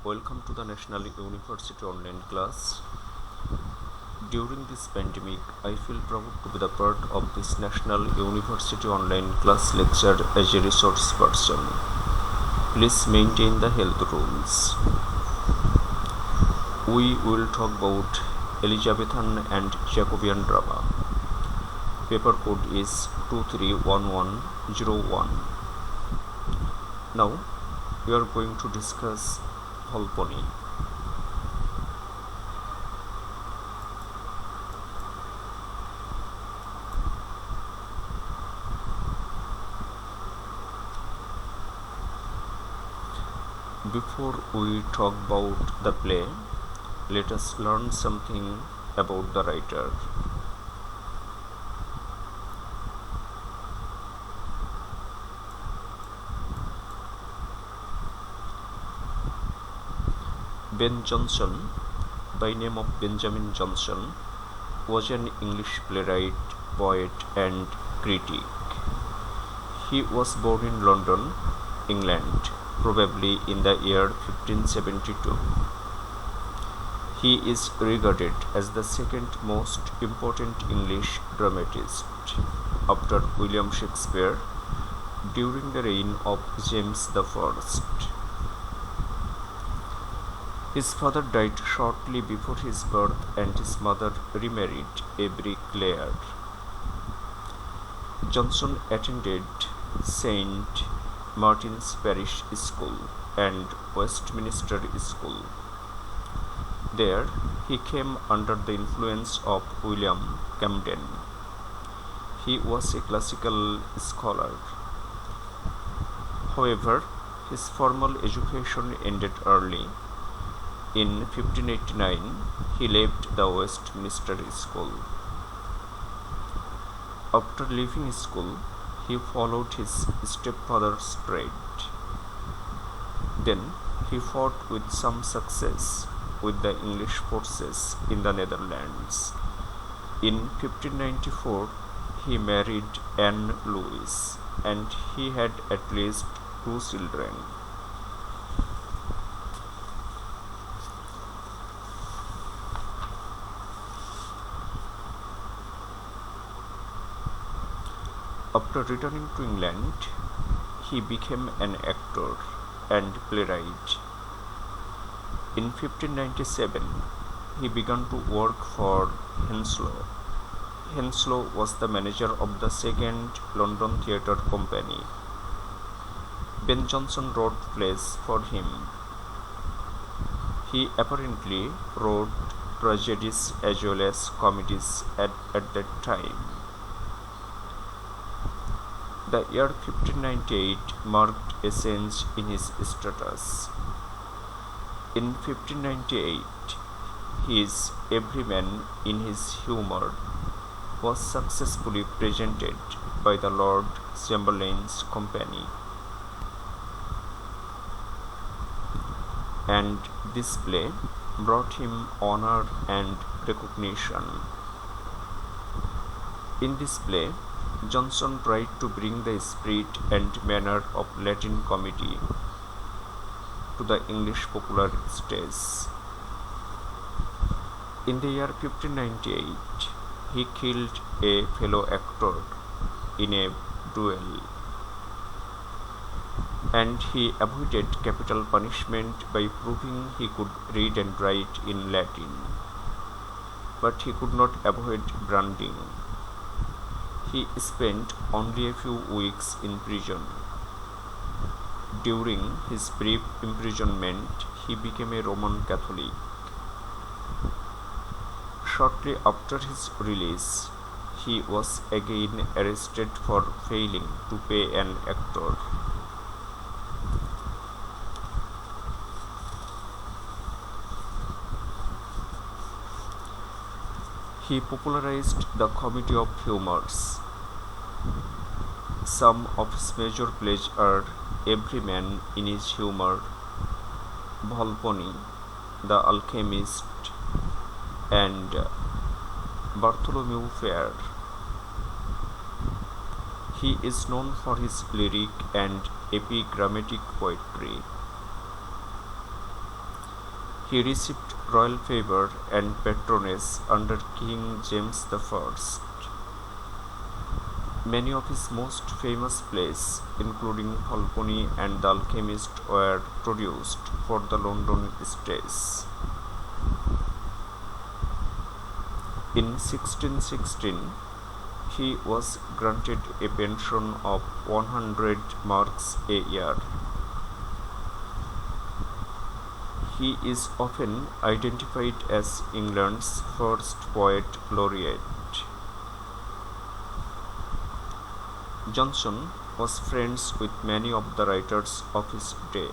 Welcome to the National University online class. During this pandemic, I feel proud to be the part of this National University online class lecture as a resource person. Please maintain the health rules. We will talk about Elizabethan and Jacobean drama. Paper code is 231101. Now, we are going to discuss Volpone. Before we talk about the play, let us learn something about the writer. Ben Jonson, by name of Benjamin Jonson, was an English playwright, poet and critic. He was born in London, England, probably in the year 1572. He is regarded as the second most important English dramatist after William Shakespeare during the reign of James I. His father died shortly before his birth and his mother remarried a bricklayer. Jonson attended St. Martin's Parish School and Westminster School. There, he came under the influence of William Camden. He was a classical scholar. However, his formal education ended early. In 1589, he left the Westminster School. After leaving school, he followed his stepfather's trade. Then he fought with some success with the English forces in the Netherlands. In 1594, he married Anne Louise, and he had at least 2 children. After returning to England, he became an actor and playwright. In 1597, he began to work for Henslowe. Henslowe was the manager of the Second London Theatre Company. Ben Jonson wrote plays for him. He apparently wrote tragedies as well as comedies at that time. The year 1598 marked a change in his status. In 1598, his Everyman in his humour was successfully presented by the Lord Chamberlain's Company, and this play brought him honour and recognition. In this play, Jonson tried to bring the spirit and manner of Latin comedy to the English popular stage. In the year 1598, he killed a fellow actor in a duel, and he avoided capital punishment by proving he could read and write in Latin, but he could not avoid branding. He spent only a few weeks in prison. During his brief imprisonment, he became a Roman Catholic. Shortly after his release, he was again arrested for failing to pay an actor. He popularized the comedy of humours. Some of his major plays are Everyman in his humour, Volpone, The Alchemist, and Bartholomew Fair. He is known for his lyric and epigrammatic poetry. He received royal favor and patronage under King James I. Many of his most famous plays, including Falcone and The Alchemist, were produced for the London stage. In 1616, he was granted a pension of 100 marks a year. He is often identified as England's first poet laureate. Johnson was friends with many of the writers of his day,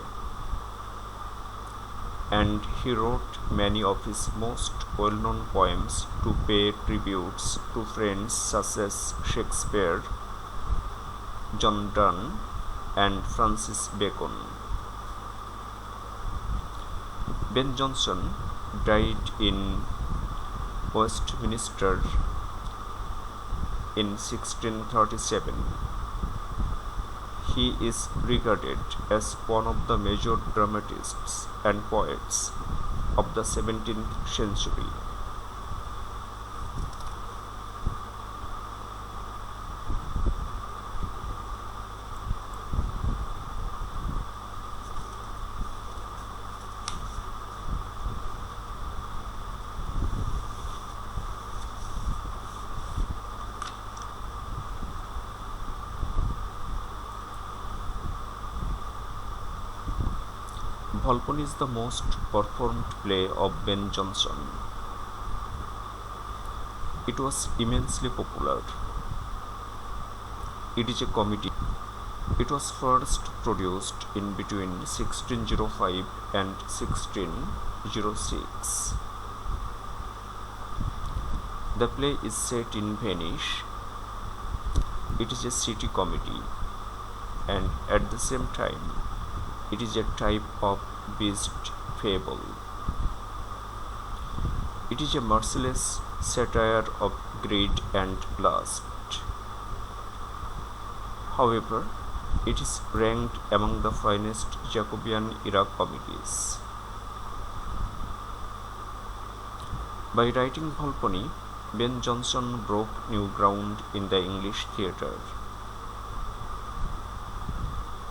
and he wrote many of his most well-known poems to pay tributes to friends such as Shakespeare, John Donne, and Francis Bacon. Ben Jonson died in Westminster in 1637. He is regarded as one of the major dramatists and poets of the 17th century. Falcone is the most performed play of Ben Jonson. It was immensely popular. It is a comedy. It was first produced in between 1605 and 1606. The play is set in Venice. It is a city comedy, and at the same time, it is a type of beast fable. It is a merciless satire of greed and lust. However, it is ranked among the finest Jacobean era comedies. By writing Falcone, Ben Jonson broke new ground in the English theatre.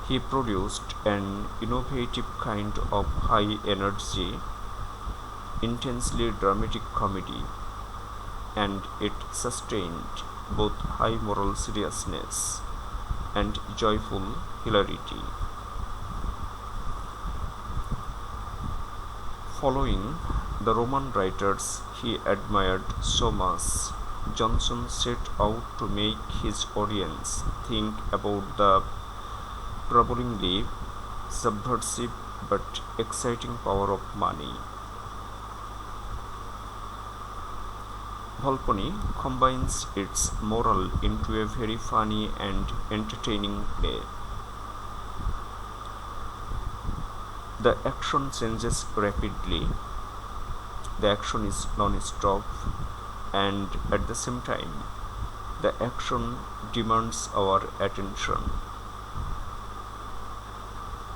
He produced an innovative kind of high-energy, intensely dramatic comedy, and it sustained both high moral seriousness and joyful hilarity. Following the Roman writers he admired so much, Jonson set out to make his audience think about the troublingly subversive but exciting power of money. Falcone combines its moral into a very funny and entertaining play. The action changes rapidly, the action is non-stop, and at the same time, the action demands our attention.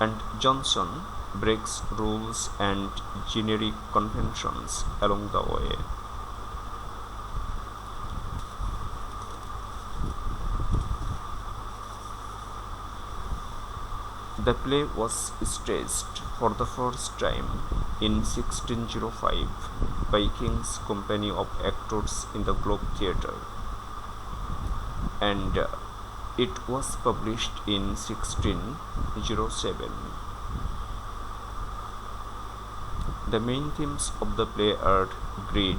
And Jonson breaks rules and generic conventions along the way. The play was staged for the first time in 1605 by King's Company of Actors in the Globe Theatre, and it was published in 1607. The main themes of the play are greed,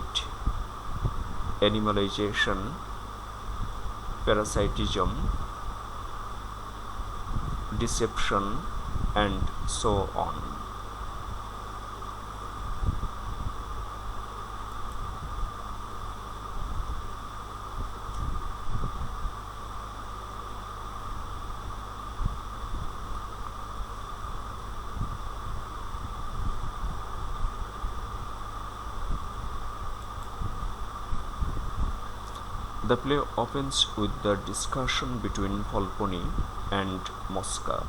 animalization, parasitism, deception, and so on. The play opens with the discussion between Falcone and Mosca.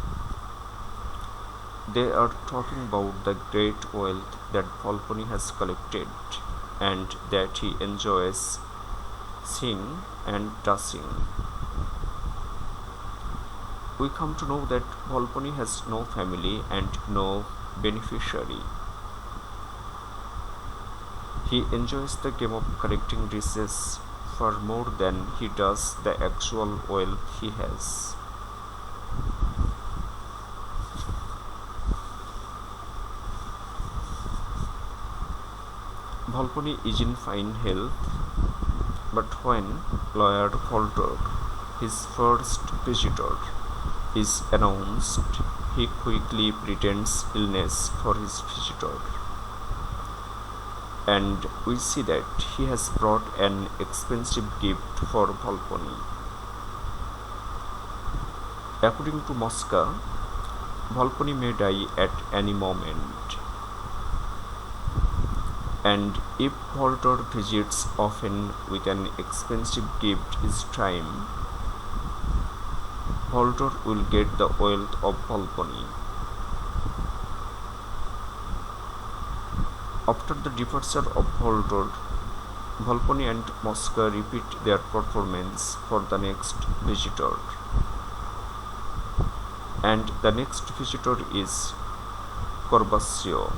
They are talking about the great wealth that Volpone has collected and that he enjoys seeing and touching. We come to know that Volpone has no family and no beneficiary. He enjoys the game of collecting riches far more than he does the actual wealth he has. Volpone is in fine health, but when Lord Voltor, his first visitor, is announced, he quickly pretends illness for his visitor. And we see that he has brought an expensive gift for Volpone. According to Mosca, Volpone may die at any moment. And if Voltor visits often with an expensive gift each time, Voltor will get the wealth of Volpone. After the departure of Voltor, Volpone and Mosca repeat their performance for the next visitor. And the next visitor is Corbaccio,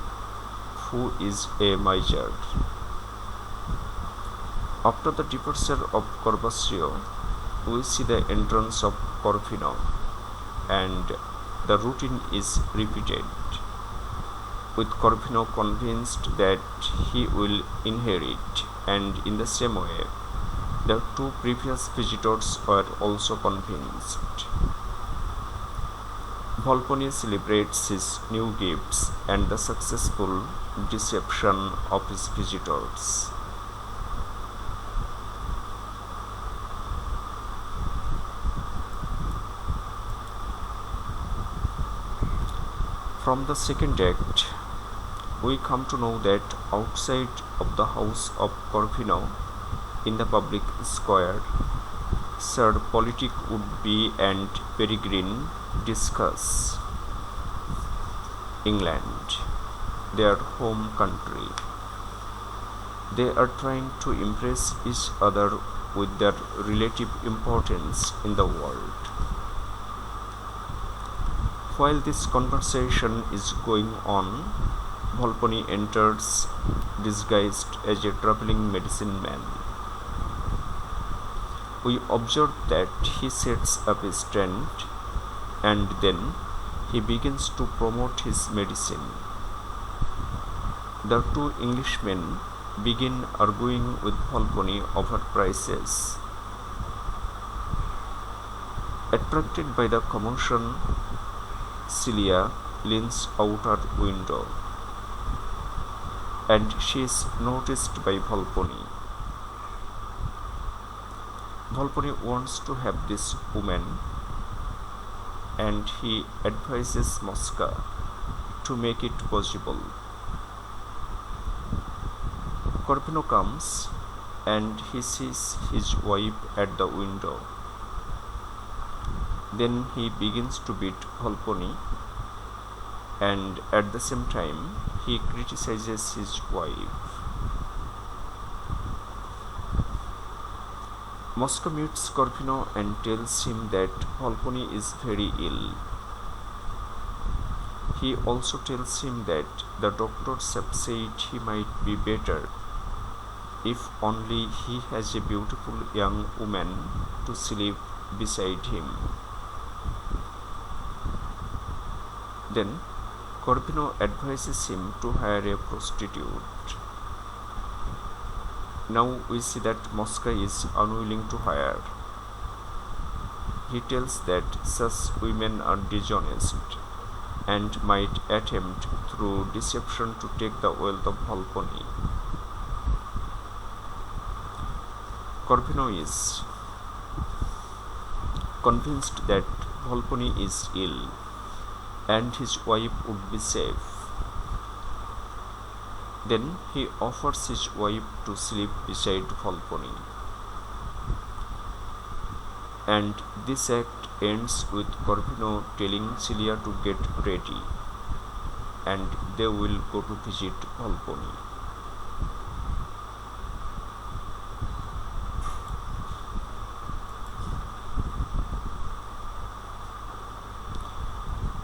who is a miser. After the departure of Corbaccio, we see the entrance of Corvino, and the routine is repeated, with Corvino convinced that he will inherit, and in the same way, the two previous visitors were also convinced. Volpone celebrates his new gifts and the successful deception of his visitors. From the second act, we come to know that outside of the house of Corvino, in the public square, Sir Politic Woodby and Peregrine discuss England, their home country. They are trying to impress each other with their relative importance in the world. While this conversation is going on, Volpone enters disguised as a traveling medicine man. We observe that he sets up a stand and then he begins to promote his medicine. The two Englishmen begin arguing with Volpone over prices. Attracted by the commotion, Celia leans out her window, and she is noticed by Volpone. Volpone wants to have this woman, and he advises Mosca to make it possible. Corvino comes, and he sees his wife at the window. Then he begins to beat Volpone, and at the same time he criticizes his wife. Mosca meets Corvino and tells him that Volpone is very ill. He also tells him that the doctors have said he might be better if only he has a beautiful young woman to sleep beside him. Then Corvino advises him to hire a prostitute. Now we see that Mosca is unwilling to hire. He tells that such women are dishonest and might attempt through deception to take the wealth of Volpone. Corvino is convinced that Volpone is ill and his wife would be safe. Then he offers his wife to sleep beside Volpone. And this act ends with Corvino telling Celia to get ready, and they will go to visit Volponi.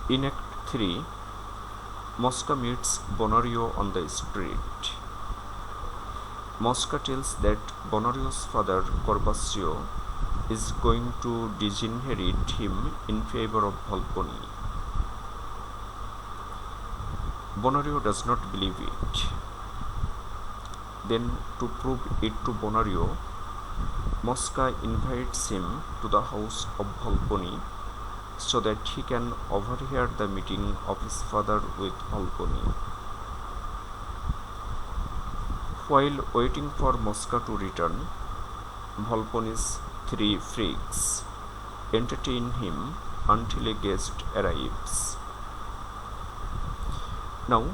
In Act 3, Mosca meets Bonario on the street. Mosca tells that Bonario's father, Corbaccio, is going to disinherit him in favor of Volponi. Bonario does not believe it. Then, to prove it to Bonario, Mosca invites him to the house of Volponi so that he can overhear the meeting of his father with Volponi. While waiting for Mosca to return, Volponi's 3 freaks entertain him until a guest arrives. Now,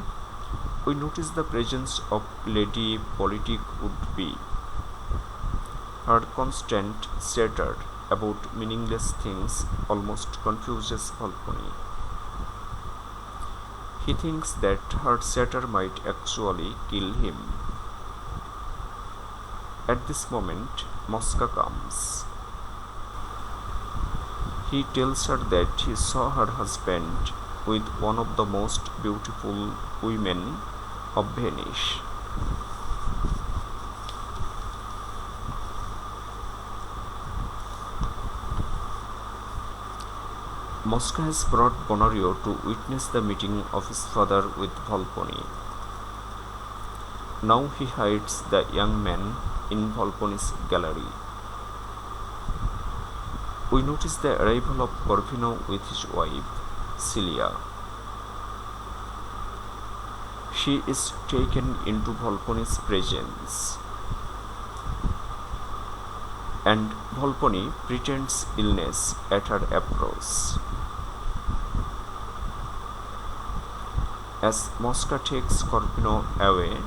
we notice the presence of Lady Politic would-be. Her constant chatter about meaningless things almost confuses Volponi. He thinks that her chatter might actually kill him. At this moment, Mosca comes. He tells her that he saw her husband with one of the most beautiful women of Venice. Mosca has brought Bonario to witness the meeting of his father with Volponi. Now he hides the young man in Volponi's gallery. We notice the arrival of Corvino with his wife, Celia. She is taken into Volponi's presence, and Volponi pretends illness at her approach. As Mosca takes Corvino away,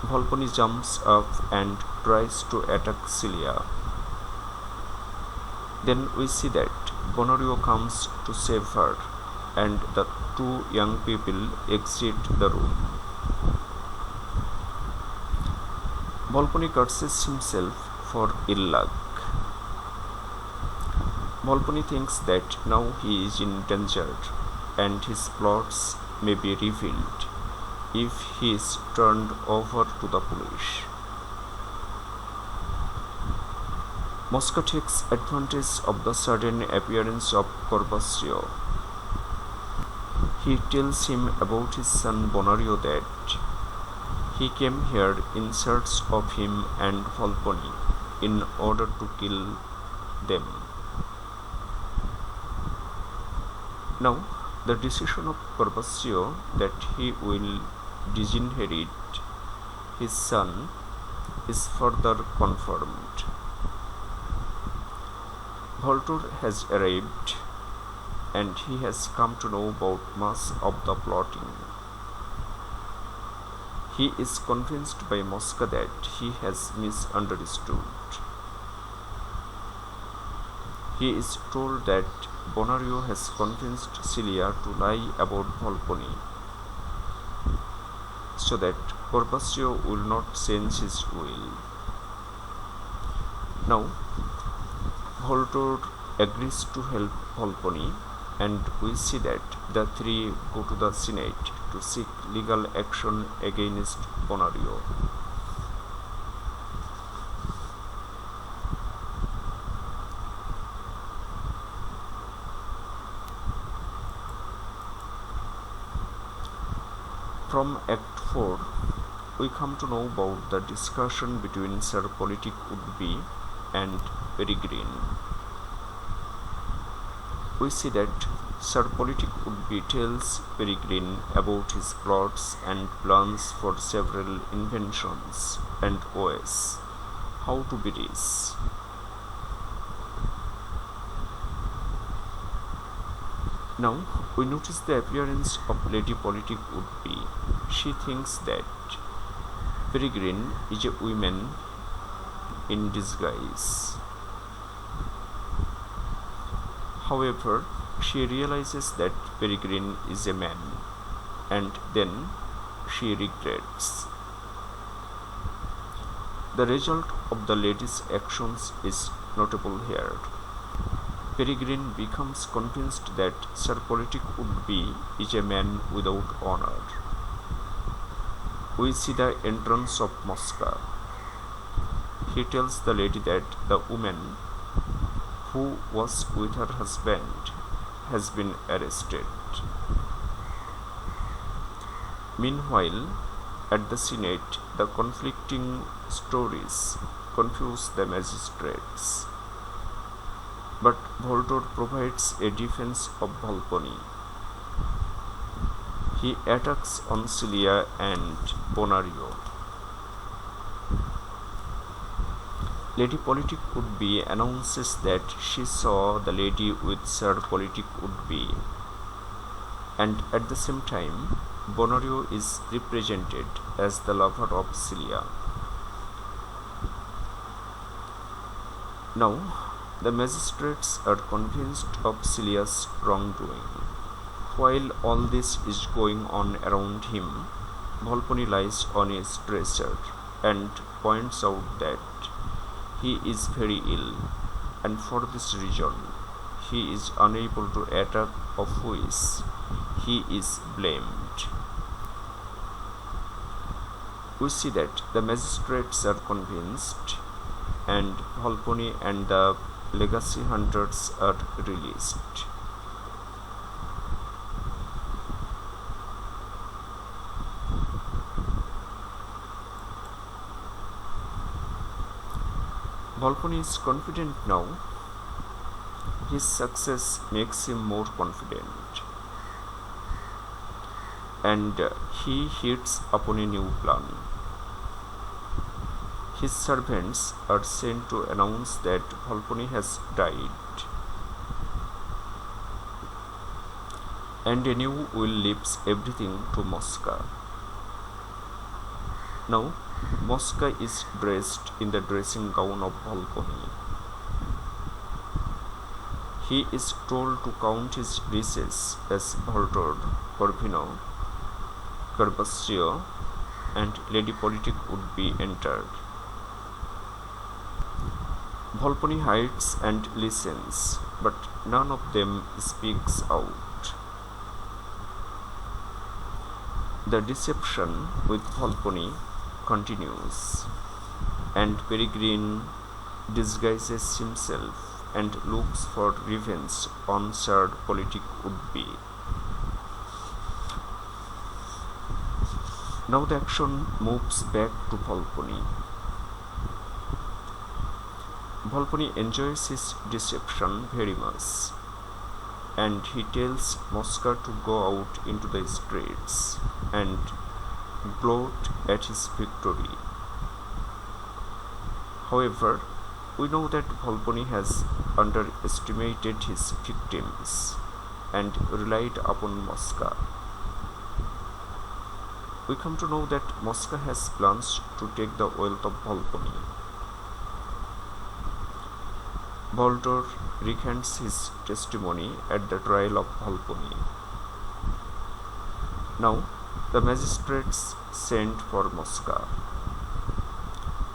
Volponi jumps up and tries to attack Celia. Then we see that Bonario comes to save her, and the 2 young people exit the room. Volponi curses himself for ill luck. Volponi thinks that now he is in danger, and his plots may be revealed if he is turned over to the police. Mosca takes advantage of the sudden appearance of Corbaccio. He tells him about his son Bonario that he came here in search of him and Volponi in order to kill them. Now, the decision of Corbaccio that he will disinherit his son is further confirmed. Voltur has arrived, and he has come to know about much of the plotting. He is convinced by Mosca that he has misunderstood. He is told that Bonario has convinced Celia to lie about Volponi, so that Corbaccio will not change his will. Now, Voltur agrees to help Volponi, and we see that the 3 go to the Senate to seek legal action against Bonario. From Act 4, we come to know about the discussion between Sir Politic would-be and Peregrine. We see that Sir Politic would-be tells Peregrine about his plots and plans for several inventions and ways how to be rich. Now, we notice the appearance of Lady Politic would-be. She thinks that Peregrine is a woman in disguise. However, she realizes that Peregrine is a man. and then she regrets. The result of the lady's actions is notable here. Peregrine becomes convinced that Sir Politic Woodby is a man without honor. We see the entrance of Mosca. He tells the lady that the woman who was with her husband has been arrested. Meanwhile, at the Senate, the conflicting stories confuse the magistrates. But Voltor provides a defense of Volpone. He attacks on Celia and Bonario. Lady Politic Woodby announces that she saw the lady with Sir Politic Woodby, and at the same time, Bonario is represented as the lover of Celia. Now, the magistrates are convinced of Celia's wrongdoing. While all this is going on around him, Volpone lies on a stretcher and points out that he is very ill, and for this reason he is unable to attack, of which he is blamed. We see that the magistrates are convinced, and Volpone and the legacy hunters are released. Volpone is confident now. His success makes him more confident, and he hits upon a new plan. His servants are sent to announce that Volpone has died, and a new will leaves everything to Mosca. Now, Mosca is dressed in the dressing gown of Volpone. He is told to count his riches as Voltor, Corvino, Carpaccio, and Lady Politic Woodby entered. Volpone hides and listens, but none of them speaks out. The deception with Volpone continues, and Peregrine disguises himself and looks for revenge on Sir Politic Woodby. Now the action moves back to Volpone. Volpone enjoys his deception very much, and he tells Mosca to go out into the streets and gloat at his victory. However, we know that Volpone has underestimated his victims and relied upon Mosca. We come to know that Mosca has plans to take the wealth of Volpone. Voltor recants his testimony at the trial of Volpone. Now, the magistrates send for Mosca.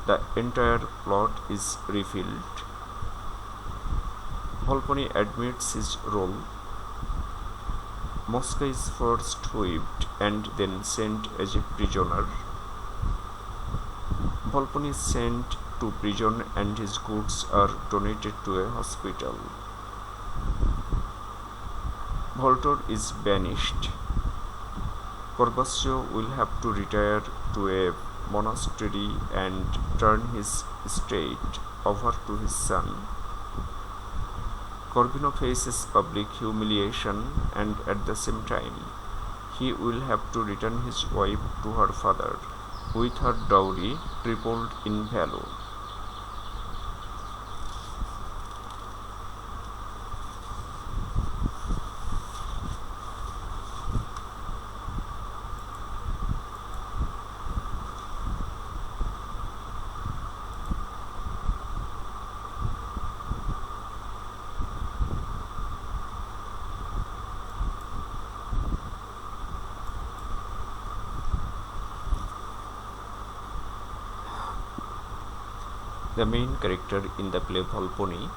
The entire plot is revealed. Volpone admits his role. Mosca is first whipped and then sent as a prisoner. Volpone is sent to prison and his goods are donated to a hospital. Voltor is banished. Carpaccio will have to retire to a monastery and turn his estate over to his son. Corvino faces public humiliation, and at the same time, he will have to return his wife to her father, with her dowry tripled in value. The main character in the play Volpone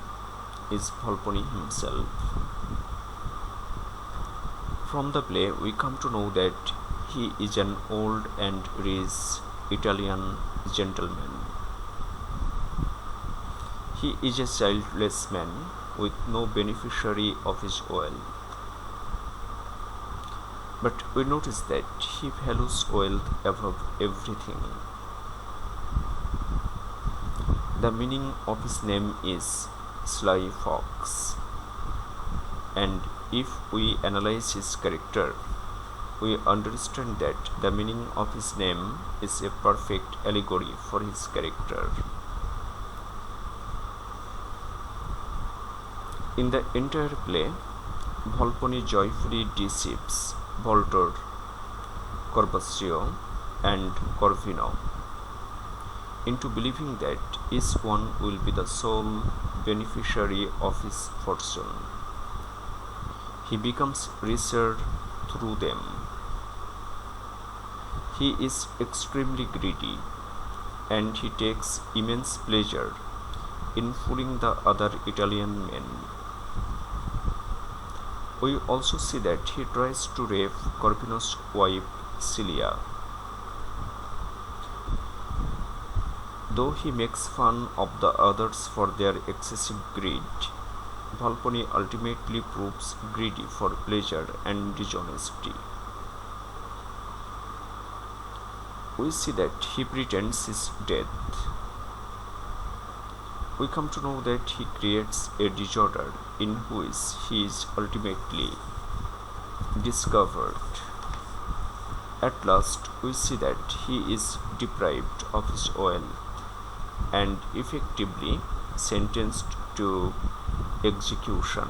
is Volpone himself. From the play, we come to know that he is an old and rich Italian gentleman. He is a childless man with no beneficiary of his wealth. But we notice that he values wealth above everything. The meaning of his name is Sly Fox, and if we analyze his character, we understand that the meaning of his name is a perfect allegory for his character. In the entire play, Volpone joyfully deceives Voltor, Corbuccio, and Corvino into believing that each one will be the sole beneficiary of his fortune. He becomes richer through them. He is extremely greedy, and he takes immense pleasure in fooling the other Italian men. We also see that he tries to rape Corvino's wife Celia. Though he makes fun of the others for their excessive greed, Volpone ultimately proves greedy for pleasure and dishonesty. We see that he pretends his death. We come to know that he creates a disorder in which he is ultimately discovered. At last, we see that he is deprived of his wealth and effectively sentenced to execution.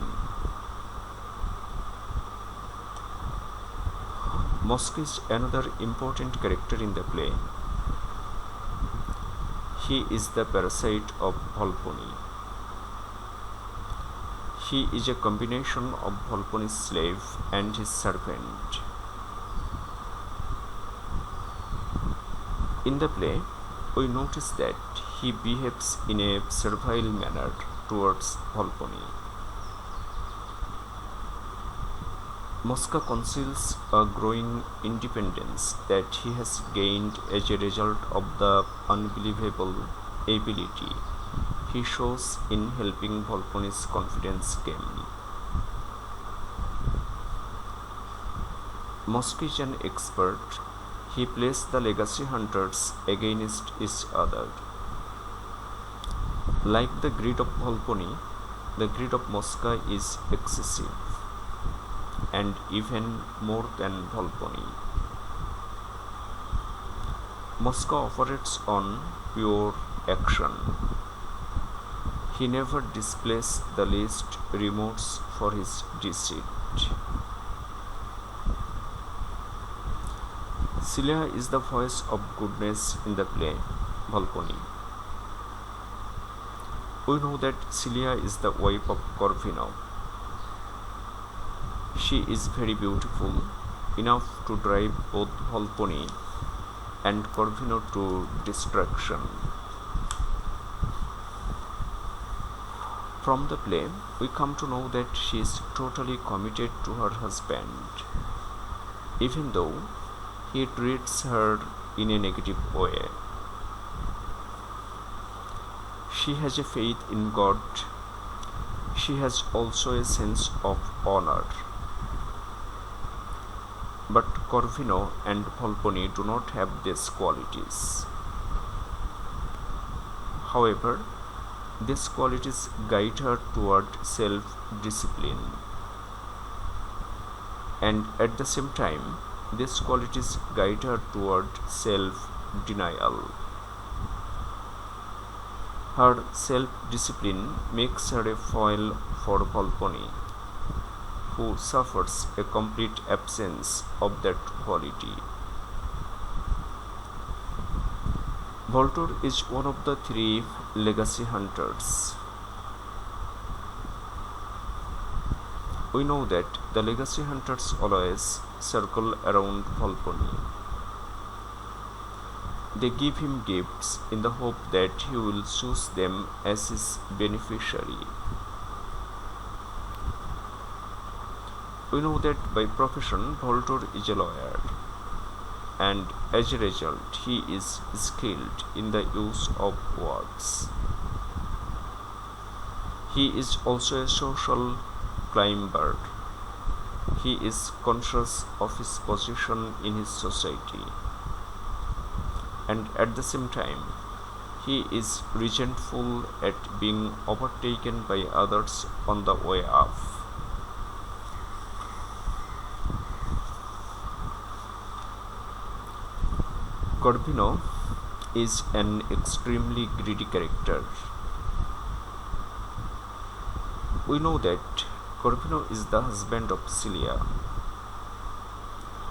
Mosca is another important character in the play. He is the parasite of Volpone. He is a combination of Volpone's slave and his servant. In the play, we notice that he behaves in a servile manner towards Volpone. Mosca conceals a growing independence that he has gained as a result of the unbelievable ability he shows in helping Volpone's confidence game. Mosca is an expert. He plays the legacy hunters against each other. Like the greed of Volpone, the greed of Mosca is excessive, and even more than Volpone. Mosca operates on pure action. He never displays the least remorse for his deceit. Celia is the voice of goodness in the play Volpone. We know that Celia is the wife of Corvino. She is very beautiful, enough to drive both Volpone and Corvino to destruction. From the play, we come to know that she is totally committed to her husband, even though he treats her in a negative way. She has a faith in God. She has also a sense of honor. But Corvino and Volpone do not have these qualities. However, these qualities guide her toward self-discipline, and at the same time, these qualities guide her toward self-denial. Her self-discipline makes her a foil for Volpone, who suffers a complete absence of that quality. Voltor is one of the three legacy hunters. We know that the legacy hunters always circle around Volpone. They give him gifts in the hope that he will choose them as his beneficiary. We know that by profession Voltaire is a lawyer, and as a result he is skilled in the use of words. He is also a social climber. He is conscious of his position in his society, and at the same time he is resentful at being overtaken by others on the way up. Corvino is an extremely greedy character. We know that Corvino is the husband of Celia.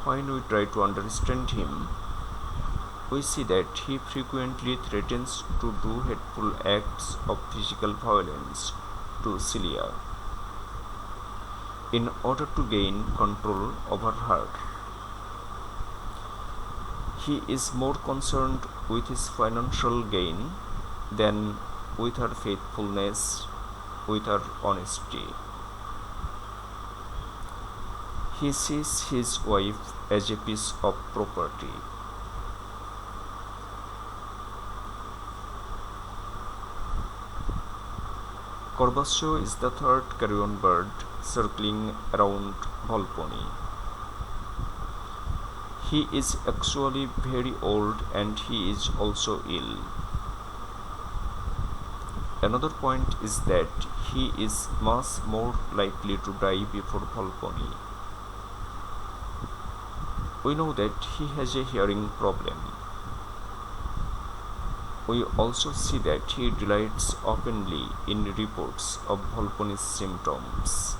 When we try to understand him, we see that he frequently threatens to do hateful acts of physical violence to Celia in order to gain control over her. He is more concerned with his financial gain than with her faithfulness, with her honesty. He sees his wife as a piece of property. Corvaccio is the third carrion bird circling around Volpone. He is actually very old and he is also ill. Another point is that he is much more likely to die before Volpone. We know that he has a hearing problem. We also see that he delights openly in reports of Volpone's symptoms.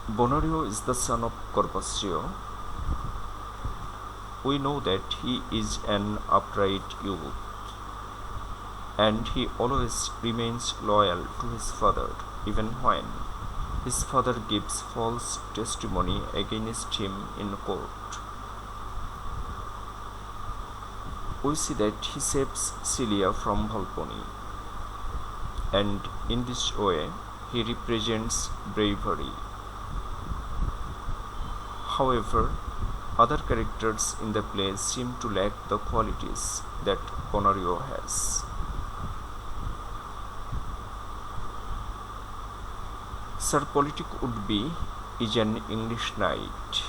Bonario is the son of Corvaccio. We know that he is an upright youth, and he always remains loyal to his father, even when his father gives false testimony against him in court. We see that he saves Celia from Volpone, and in this way he represents bravery. However, other characters in the play seem to lack the qualities that Bonario has. Sir Politic Woodby is an English knight.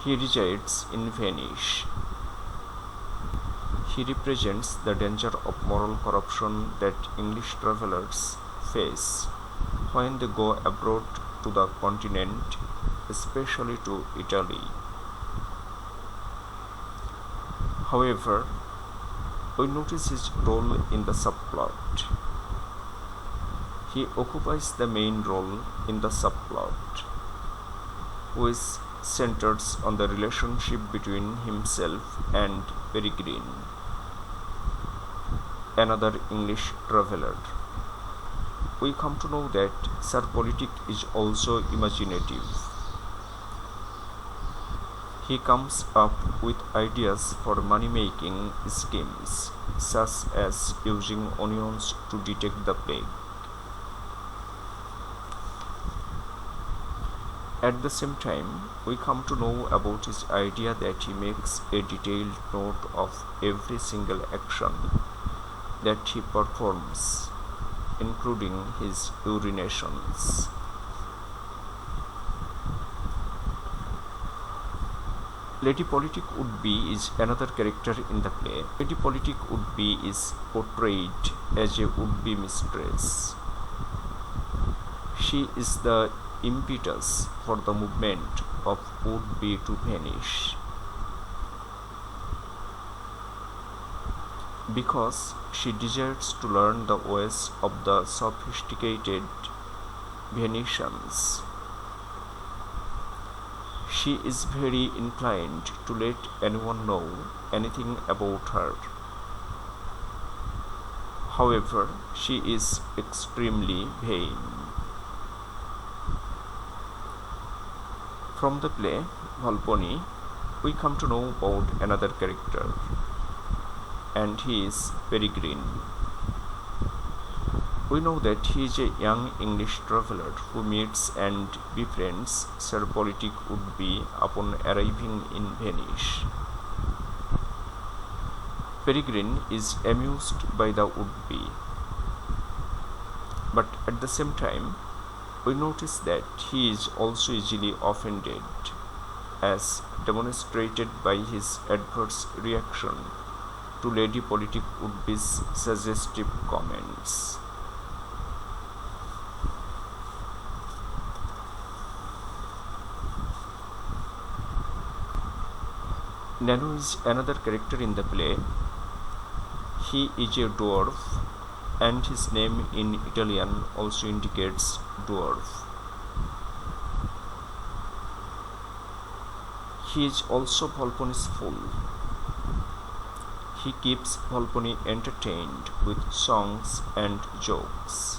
He resides in Venice. He represents the danger of moral corruption that English travelers face when they go abroad to the continent, especially to Italy. However, we notice his role in the subplot. He occupies the main role in the subplot, which centers on the relationship between himself and Peregrine, another English traveler. We come to know that Sir Politic is also imaginative. He comes up with ideas for money-making schemes, such as using onions to detect the plague. At the same time, we come to know about his idea that he makes a detailed note of every single action that he performs, including his urinations. Lady Politic Woodby is another character in the play. Lady Politic Woodby is portrayed as a would-be mistress. She is the impetus for the movement of would-be to Venice, because she desires to learn the ways of the sophisticated Venetians. She is very inclined to let anyone know anything about her. However, she is extremely vain. From the play Volpone, we come to know about another character, and he is Peregrine. We know that he is a young English traveller who meets and befriends Sir Politic Woodby upon arriving in Venice. Peregrine is amused by the Woodby, but at the same time, we notice that he is also easily offended, as demonstrated by his adverse reaction to Lady Politic Woodby's suggestive comments. Nano is another character in the play. He is a dwarf, and his name in Italian also indicates dwarf. He is also Volpone's fool. He keeps Volpone entertained with songs and jokes,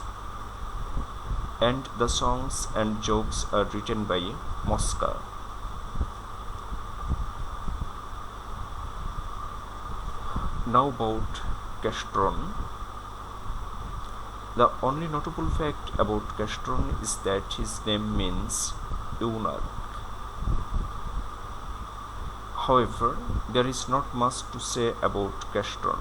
and the songs and jokes are written by Mosca. Now about Castron. The only notable fact about Castron is that his name means eunuch. However, there is not much to say about Castron.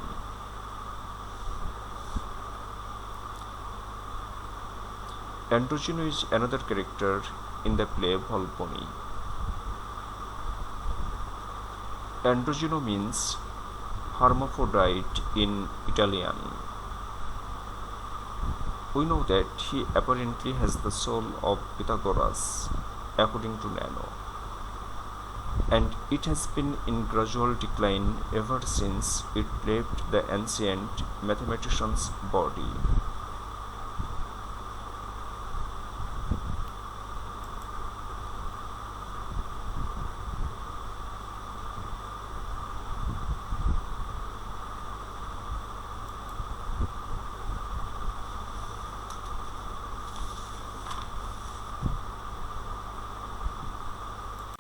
Androgino is another character in the play Volpone. Androgino means hermaphrodite in Italian. We know that he apparently has the soul of Pythagoras, according to Nano, and it has been in gradual decline ever since it left the ancient mathematician's body.